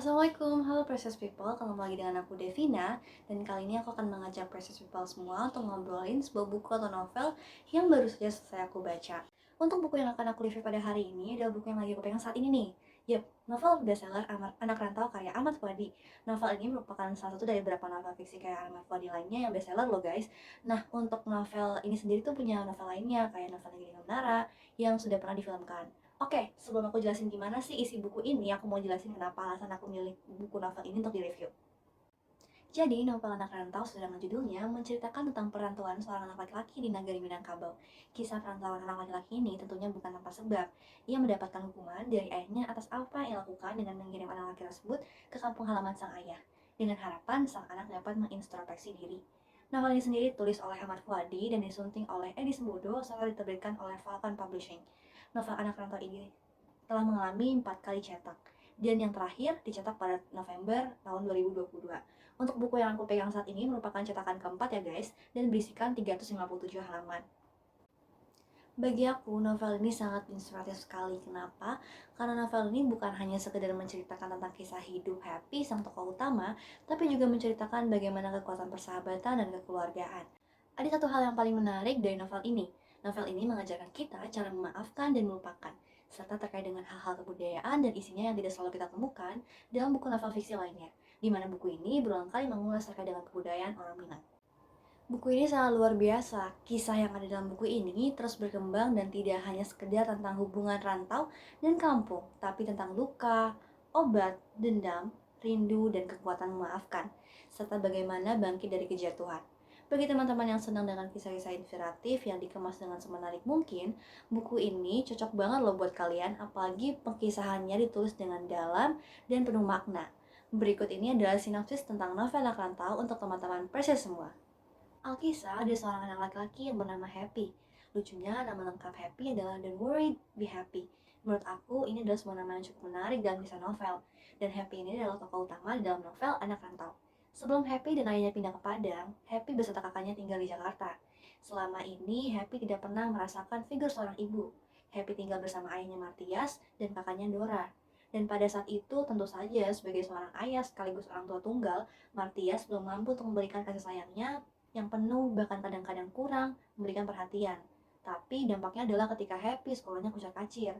Assalamualaikum, halo Precious People, ketemu lagi dengan aku Devina. Dan kali ini aku akan mengajak Precious People semua untuk ngobrolin sebuah buku atau novel yang baru saja selesai aku baca. Untuk buku yang akan aku review pada hari ini adalah buku yang lagi aku pegang saat ini nih. Yap, novel bestseller Anak Rantau karya Ahmad Fuadi. Novel ini merupakan salah satu dari beberapa novel fiksi kayak Ahmad Fuadi lainnya yang bestseller loh guys. Nah, untuk novel ini sendiri tuh punya novel lainnya kayak novel Negeri Nara yang sudah pernah difilmkan. Oke, sebelum aku jelasin gimana sih isi buku ini, aku mau jelasin kenapa alasan aku milih buku novel ini untuk direview. Jadi, novel Anak Rantau sesuai dengan judulnya menceritakan tentang perantauan seorang anak laki-laki di Nagari Minangkabau. Kisah perantauan anak laki-laki ini tentunya bukan tanpa sebab. Ia mendapatkan hukuman dari ayahnya atas apa yang ia lakukan dengan mengirim anak laki tersebut ke kampung halaman sang ayah, dengan harapan sang anak dapat mengintrospeksi diri. Novel ini sendiri ditulis oleh Ahmad Fuadi dan disunting oleh Edi Sembodo serta diterbitkan oleh Falcon Publishing. Novel Anak Rantau ini telah mengalami 4 kali cetak, dan yang terakhir dicetak pada November tahun 2022. Untuk buku yang aku pegang saat ini merupakan cetakan keempat ya guys, dan berisikan 357 halaman. Bagi aku, novel ini sangat inspiratif sekali. Kenapa? Karena novel ini bukan hanya sekedar menceritakan tentang kisah hidup Happy, sang tokoh utama, tapi juga menceritakan bagaimana kekuatan persahabatan dan kekeluargaan. Ada satu hal yang paling menarik dari novel ini. Novel ini mengajarkan kita cara memaafkan dan melupakan, serta terkait dengan hal-hal kebudayaan dan isinya yang tidak selalu kita temukan dalam buku novel fiksi lainnya, di mana buku ini berulang kali mengulas terkait dengan kebudayaan orang Minang. Buku ini sangat luar biasa. Kisah yang ada dalam buku ini terus berkembang dan tidak hanya sekedar tentang hubungan rantau dan kampung, tapi tentang luka, obat, dendam, rindu, dan kekuatan memaafkan, serta bagaimana bangkit dari kejatuhan. Bagi teman-teman yang senang dengan kisah-kisah inspiratif yang dikemas dengan semenarik mungkin, buku ini cocok banget loh buat kalian, apalagi pengkisahannya ditulis dengan dalam dan penuh makna. Berikut ini adalah sinopsis tentang novel Anak Rantau untuk teman-teman Precious semua. Alkisah ada seorang anak laki-laki yang bernama Happy. Lucunya, nama lengkap Happy adalah Don't Worry, Be Happy. Menurut aku, ini adalah sebuah nama yang cukup menarik dalam kisah novel. Dan Happy ini adalah tokoh utama di dalam novel Anak Rantau. Sebelum Happy dan ayahnya pindah ke Padang, Happy beserta kakaknya tinggal di Jakarta. Selama ini, Happy tidak pernah merasakan figur seorang ibu. Happy tinggal bersama ayahnya Martias dan kakaknya Dora. Dan pada saat itu, tentu saja sebagai seorang ayah sekaligus orang tua tunggal, Martias belum mampu untuk memberikan kasih sayangnya yang penuh, bahkan kadang-kadang kurang memberikan perhatian. Tapi dampaknya adalah ketika Happy sekolahnya kucak-kacir.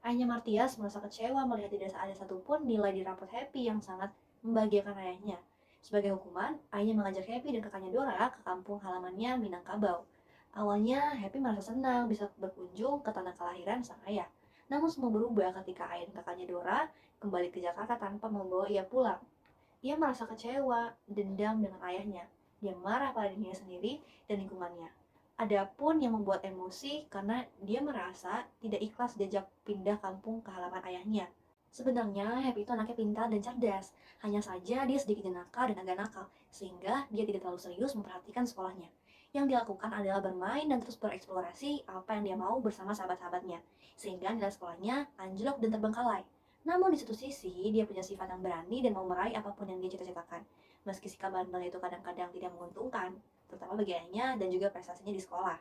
Ayahnya Martias merasa kecewa melihat tidak ada satupun nilai di rapot Happy yang sangat membahagiakan ayahnya. Sebagai hukuman, ayahnya mengajak Happy dan kakaknya Dora ke kampung halamannya Minangkabau. Awalnya, Happy merasa senang bisa berkunjung ke tanah kelahiran sang ayah. Namun semua berubah ketika ayah dan kakaknya Dora kembali ke Jakarta tanpa membawa ia pulang. Ia merasa kecewa, dendam dengan ayahnya. Dia marah pada dirinya sendiri dan lingkungannya. Adapun yang membuat emosi karena dia merasa tidak ikhlas diajak pindah kampung ke halaman ayahnya. Sebenarnya Happy itu anaknya pintar dan cerdas, hanya saja dia sedikit nakal dan agak nakal, sehingga dia tidak terlalu serius memperhatikan sekolahnya. Yang dilakukan adalah bermain dan terus bereksplorasi apa yang dia mau bersama sahabat-sahabatnya, sehingga nilai sekolahnya anjlok dan terbengkalai. Namun di satu sisi, dia punya sifat yang berani dan mau meraih apapun yang dia cita-citakan. Meski sikap bandelnya itu kadang-kadang tidak menguntungkan, terutama bagi ayahnya dan juga prestasinya di sekolah.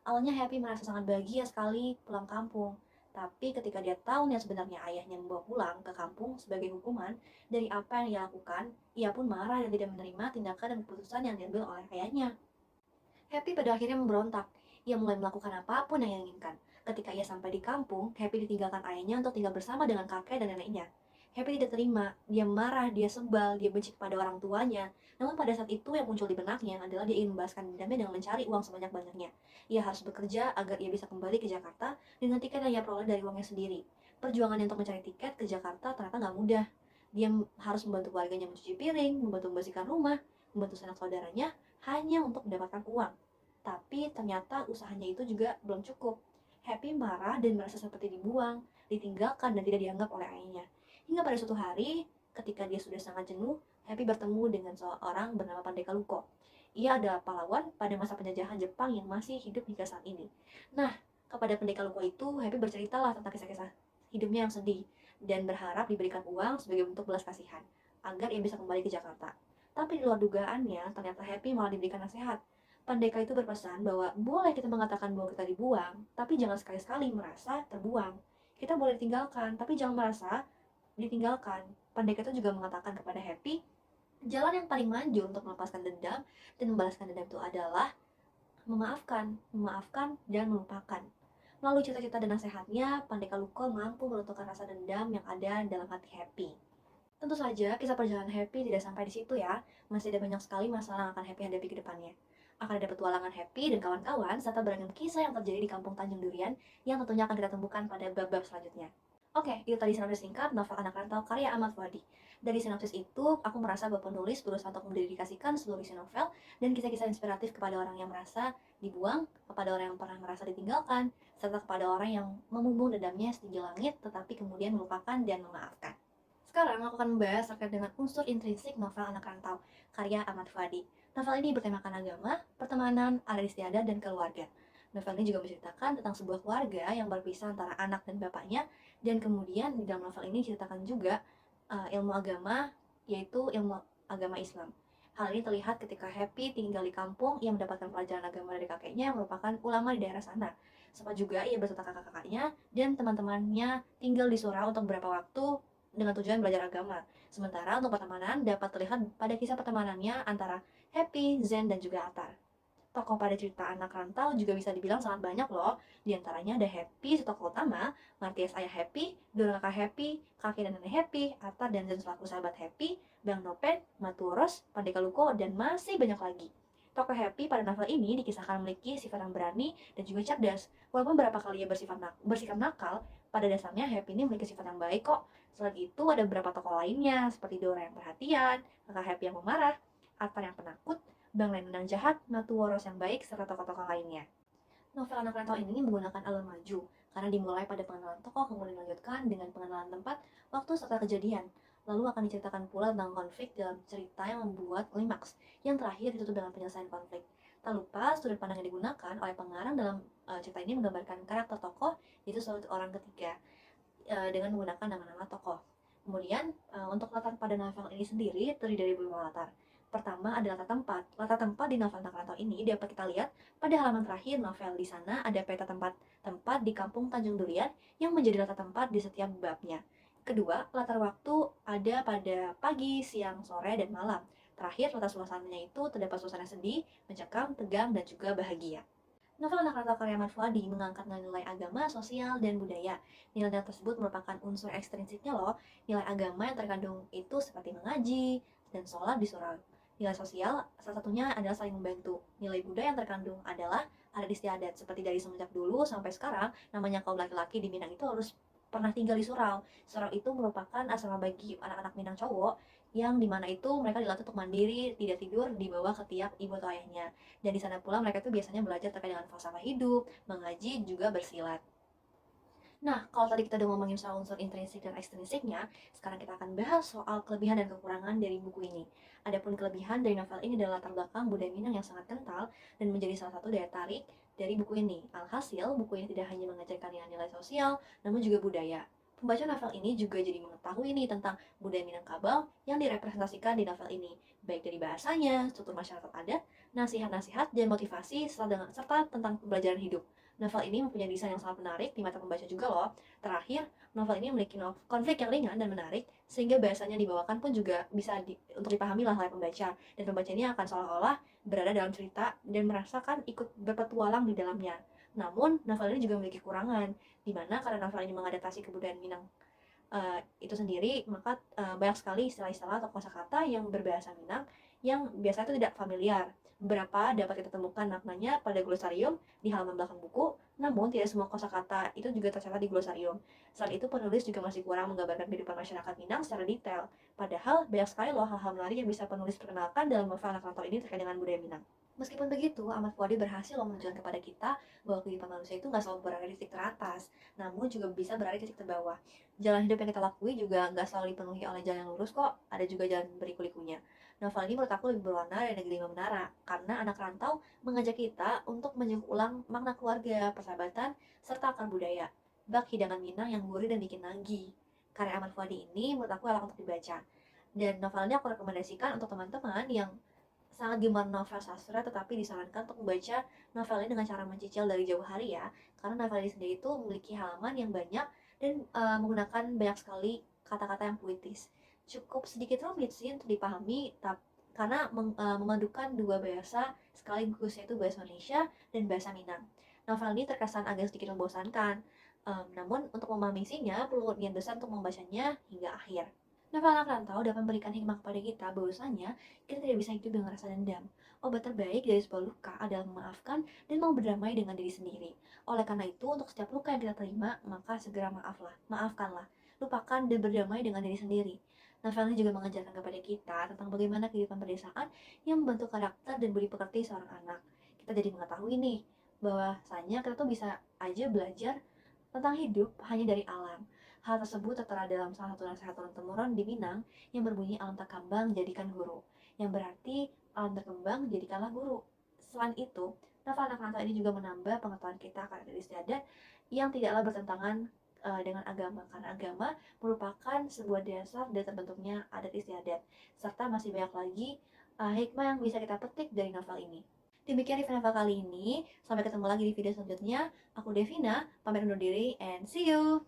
Awalnya Happy merasa sangat bahagia sekali pulang kampung. Tapi ketika dia tahu niat sebenarnya ayahnya membawa pulang ke kampung sebagai hukuman dari apa yang ia lakukan, ia pun marah dan tidak menerima tindakan dan keputusan yang diambil oleh ayahnya. Happy pada akhirnya memberontak. Ia mulai melakukan apapun yang ia inginkan. Ketika ia sampai di kampung, Happy ditinggalkan ayahnya untuk tinggal bersama dengan kakek dan neneknya. Happy tidak terima, dia marah, dia sebal, dia benci kepada orang tuanya. Namun pada saat itu yang muncul di benaknya adalah dia ingin membalaskan dendamnya dengan mencari uang sebanyak-banyaknya. Ia harus bekerja agar ia bisa kembali ke Jakarta dengan tiket yang ia peroleh dari uangnya sendiri. Perjuangannya untuk mencari tiket ke Jakarta ternyata nggak mudah. Dia harus membantu keluarganya mencuci piring, membantu membersihkan rumah, membantu sanak saudaranya, hanya untuk mendapatkan uang. Tapi ternyata usahanya itu juga belum cukup. Happy marah dan merasa seperti dibuang, ditinggalkan dan tidak dianggap oleh ayahnya. Hingga pada suatu hari, ketika dia sudah sangat jenuh, Happy bertemu dengan seorang bernama Pandeka Luko. Ia adalah pahlawan pada masa penjajahan Jepang yang masih hidup hingga saat ini. Nah, kepada Pendekar Luko itu, Happy berceritalah tentang kisah-kisah hidupnya yang sedih dan berharap diberikan uang sebagai bentuk belas kasihan agar ia bisa kembali ke Jakarta. Tapi di luar dugaannya, ternyata Happy malah diberikan nasihat. Pandeka itu berpesan bahwa boleh kita mengatakan bahwa kita dibuang, tapi jangan sekali-sekali merasa terbuang. Kita boleh ditinggalkan, tapi jangan merasa ditinggalkan. Pandeka itu juga mengatakan kepada Happy, jalan yang paling manjur untuk melepaskan dendam dan membalaskan dendam itu adalah memaafkan dan melupakan. Melalui cita-cita dan nasihatnya, Pandeka Luko mampu melunturkan rasa dendam yang ada dalam hati Happy. Tentu saja, kisah perjalanan Happy tidak sampai di situ ya. Masih ada banyak sekali masalah yang akan Happy hadapi ke depannya. Akan ada petualangan Happy dan kawan-kawan, serta beragam kisah yang terjadi di Kampung Tanjung Durian yang tentunya akan kita temukan pada bab-bab selanjutnya. Oke, itu tadi sinopsis singkat novel anak rantau karya Ahmad Fuadi. Dari sinopsis itu, aku merasa bahwa penulis berusaha untuk mendedikasikan seluruh isi novel dan kisah-kisah inspiratif kepada orang yang merasa dibuang, kepada orang yang pernah merasa ditinggalkan, serta kepada orang yang membumbung dendamnya setinggi langit tetapi kemudian melupakan dan memaafkan. Sekarang aku akan membahas terkait dengan unsur intrinsik novel anak rantau karya Ahmad Fuadi. Novel ini bertemakan agama, pertemanan, adat istiadat, dan keluarga. Novel ini juga menceritakan tentang sebuah keluarga yang berpisah antara anak dan bapaknya, dan kemudian di dalam novel ini diceritakan juga ilmu agama, yaitu ilmu agama Islam. Hal ini terlihat ketika Happy tinggal di kampung yang mendapatkan pelajaran agama dari kakeknya yang merupakan ulama di daerah sana. Sempat juga ia beserta kakak-kakaknya dan teman-temannya tinggal di surau untuk beberapa waktu dengan tujuan belajar agama. Sementara untuk pertemanan dapat terlihat pada kisah pertemanannya antara Happy, Zen, dan juga Atar. Tokoh pada cerita anak rantau juga bisa dibilang sangat banyak loh. Di antaranya ada Happy, si tokoh utama, Martias ayah Happy, Dora kakak Happy, kakek dan nenek Happy, Atar dan Zen selaku sahabat Happy, Bang Nopen, Maturos, Pandeka Luko, dan masih banyak lagi. Tokoh Happy pada novel ini dikisahkan memiliki sifat yang berani dan juga cerdas. Walaupun beberapa kali ia bersikap nakal, pada dasarnya Happy ini memiliki sifat yang baik kok. Selain itu ada beberapa tokoh lainnya seperti Dora yang perhatian, kakak Happy yang memarah, Atar yang penakut, Bang Lennon yang jahat, Matu Woros yang baik, serta tokoh-tokoh lainnya. Novel anak rantau ini menggunakan alur maju, karena dimulai pada pengenalan tokoh, kemudian dilanjutkan dengan pengenalan tempat, waktu serta kejadian. Lalu akan diceritakan pula tentang konflik dalam cerita yang membuat klimaks, yang terakhir ditutup dengan penyelesaian konflik. Tak lupa, sudut pandang yang digunakan oleh pengarang dalam cerita ini menggambarkan karakter tokoh, yaitu sudut orang ketiga, dengan menggunakan nama-nama tokoh. Kemudian, untuk latar pada novel ini sendiri terdiri dari beberapa latar. Pertama adalah latar tempat. Latar tempat di novel anak rantau ini dapat kita lihat pada halaman terakhir novel. Di sana ada peta tempat di Kampung Tanjung Durian yang menjadi latar tempat di setiap babnya. Kedua, latar waktu ada pada pagi, siang, sore, dan malam. Terakhir, latar suasananya itu terdapat suasana sedih, mencekam, tegang, dan juga bahagia. Novel anak rantau karya Ahmad Fuadi mengangkat nilai agama, sosial, dan budaya. Nilai tersebut merupakan unsur ekstrinsiknya loh. Nilai agama yang terkandung itu seperti mengaji dan sholat di surau. Nilai sosial salah satunya adalah saling membantu. Nilai budaya yang terkandung adalah adat istiadat. Seperti dari semenjak dulu sampai sekarang, namanya kaum laki-laki di Minang itu harus pernah tinggal di surau. Surau itu merupakan asrama bagi anak-anak Minang cowok yang dimana itu mereka dilatih untuk mandiri, tidak tidur di bawah ketiak ibu atau ayahnya. Dan di sana pula mereka itu biasanya belajar terkait dengan falsafah hidup, mengaji, juga bersilat. Nah, kalau tadi kita udah ngomongin soal unsur intrinsik dan ekstrinsiknya, sekarang kita akan bahas soal kelebihan dan kekurangan dari buku ini. Adapun kelebihan dari novel ini adalah latar belakang budaya Minang yang sangat kental dan menjadi salah satu daya tarik dari buku ini. Alhasil, buku ini tidak hanya mengajarkan nilai sosial, namun juga budaya. Pembaca novel ini juga jadi mengetahui nih tentang budaya Minangkabau yang direpresentasikan di novel ini, baik dari bahasanya, struktur masyarakat adat, nasihat-nasihat, dan motivasi, serta tentang pembelajaran hidup. Novel ini mempunyai desain yang sangat menarik di mata pembaca juga loh. Terakhir, novel ini memiliki konflik yang ringan dan menarik, sehingga bahasanya dibawakan pun juga bisa untuk dipahami oleh pembaca. Dan pembaca ini akan seolah-olah berada dalam cerita dan merasakan ikut berpetualang di dalamnya. Namun, novel ini juga memiliki kekurangan, di mana karena novel ini mengadaptasi kebudayaan Minang itu sendiri, maka banyak sekali istilah-istilah atau kosakata yang berbahasa Minang yang biasanya itu tidak familiar. Beberapa dapat kita temukan maknanya pada glosarium di halaman belakang buku, namun tidak semua kosakata itu juga tercatat di glosarium. Selain itu, penulis juga masih kurang menggambarkan kehidupan masyarakat Minang secara detail. Padahal banyak sekali loh hal-hal menarik yang bisa penulis perkenalkan dalam novel anak rantau ini terkait dengan budaya Minang. Meskipun begitu, Ahmad Fuadi berhasil menunjukkan kepada kita bahwa kehidupan manusia itu nggak selalu berada di titik teratas, namun juga bisa berada di titik terbawah. Jalan hidup yang kita lakui juga nggak selalu dipenuhi oleh jalan yang lurus kok, ada juga jalan berliku-likunya. Novel ini menurut aku lebih berwarna dari Negeri Lima Menara, karena anak rantau mengajak kita untuk menjenguk ulang makna keluarga, persahabatan, serta akar budaya. Bak hidangan Minang yang gurih dan bikin nagih. Karya Ahmad Fuadi ini menurut aku layak untuk dibaca. Dan novelnya aku rekomendasikan untuk teman-teman yang sangat gemar novel sastra tetapi disarankan untuk membaca novel ini dengan cara mencicil dari jauh hari ya. Karena novel ini sendiri itu memiliki halaman yang banyak dan menggunakan banyak sekali kata-kata yang puitis. Cukup sedikit rumit sih untuk dipahami, karena memadukan dua bahasa sekaligus, yaitu bahasa Indonesia dan bahasa Minang. Novel ini terkesan agak sedikit membosankan, namun untuk memahami isinya perlu niat besar untuk membacanya hingga akhir. Novel Anak Rantau dapat memberikan hikmah kepada kita bahwasanya kita tidak bisa hidup dengan rasa dendam. Obat terbaik dari sebuah luka adalah memaafkan dan mau berdamai dengan diri sendiri. Oleh karena itu, untuk setiap luka yang kita terima, maka segera maafkanlah, lupakan dan berdamai dengan diri sendiri. Novel ini juga mengajarkan kepada kita tentang bagaimana kehidupan pedesaan yang membentuk karakter dan budi pekerti seorang anak. Kita jadi mengetahui nih, bahwasanya kita tuh bisa aja belajar tentang hidup hanya dari alam. Hal tersebut tertera dalam salah satu nasihat turun-temurun di Minang yang berbunyi alam tak kembang jadikan guru, yang berarti alam berkembang jadikanlah guru. Selain itu, novel anak rantau ini juga menambah pengetahuan kita akan adat istiadat yang tidaklah bertentangan dengan agama, karena agama merupakan sebuah dasar dari terbentuknya adat istiadat, serta masih banyak lagi hikmah yang bisa kita petik dari novel ini. Demikian review novel kali ini. Sampai ketemu lagi di video selanjutnya. Aku Devina, pamit undur diri, and see you!